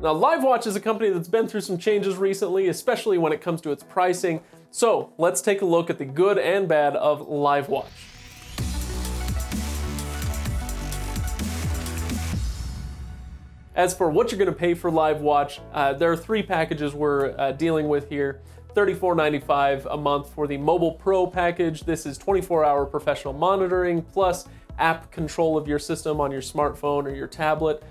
Now, LiveWatch is a company that's been through some changes recently, especially when it comes to its pricing. So let's take a look at the good and bad of LiveWatch. As for what you're gonna pay for LiveWatch, there are three packages we're dealing with here. $34.95 a month for the Mobile Pro package. This is 24-hour professional monitoring plus app control of your system on your smartphone or your tablet.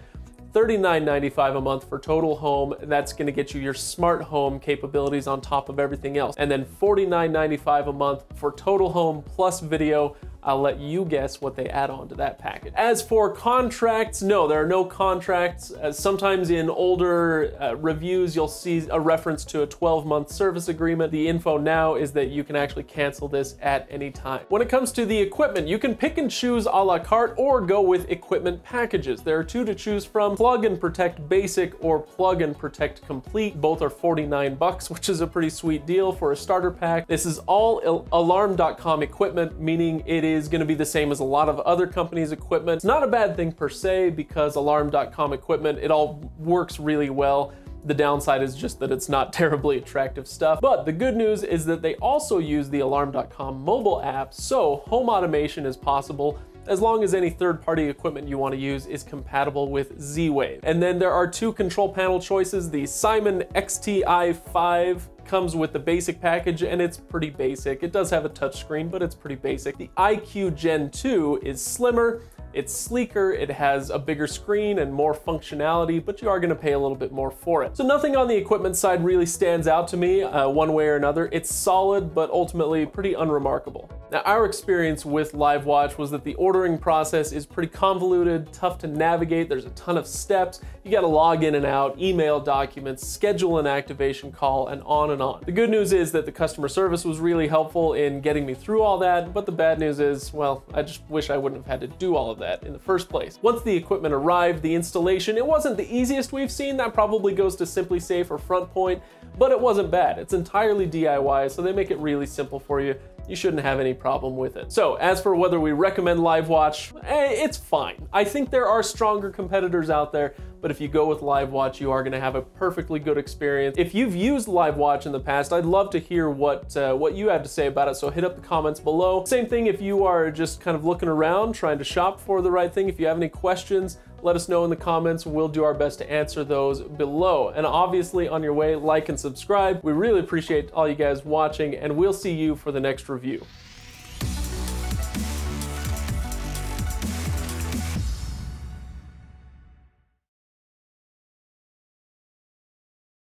$39.95 a month for Total Home. That's gonna get you your smart home capabilities on top of everything else. And then $49.95 a month for Total Home plus video. I'll let you guess what they add on to that package. As for contracts, no, there are no contracts. Sometimes in older reviews, you'll see a reference to a 12-month service agreement. The info now is that you can actually cancel this at any time. When it comes to the equipment, you can pick and choose a la carte or go with equipment packages. There are two to choose from: Plug and Protect Basic or Plug and Protect Complete. Both are $49, which is a pretty sweet deal for a starter pack. This is all Alarm.com equipment, meaning it is going to be the same as a lot of other companies' equipment. It's not a bad thing per se, because Alarm.com equipment, it all works really well. The downside is just that it's not terribly attractive stuff. But the good news is that they also use the Alarm.com mobile app, so home automation is possible as long as any third-party equipment you want to use is compatible with Z-Wave. And then there are two control panel choices. The Simon XTi5 comes with the basic package, and it's pretty basic. It does have a touchscreen, but it's pretty basic. The iQ Gen 2 is slimmer, it's sleeker, it has a bigger screen and more functionality, but you are gonna pay a little bit more for it. So nothing on the equipment side really stands out to me one way or another. It's solid, but ultimately pretty unremarkable. Now, our experience with LiveWatch was that the ordering process is pretty convoluted, tough to navigate. There's a ton of steps. You gotta log in and out, email documents, schedule an activation call, and on and on. The good news is that the customer service was really helpful in getting me through all that, but the bad news is, well, I just wish I wouldn't have had to do all of that in the first place. Once the equipment arrived, the installation, it wasn't the easiest we've seen. That probably goes to Simply Safe or FrontPoint, but it wasn't bad. It's entirely DIY, so they make it really simple for you. You shouldn't have any problem with it. So as for whether we recommend LiveWatch, it's fine. I think there are stronger competitors out there, but if you go with LiveWatch, you are gonna have a perfectly good experience. If you've used LiveWatch in the past, I'd love to hear what you have to say about it, so hit up the comments below. Same thing if you are just kind of looking around, trying to shop for the right thing. If you have any questions, let us know in the comments. We'll do our best to answer those below. And obviously, on your way, like and subscribe. We really appreciate all you guys watching, and we'll see you for the next review.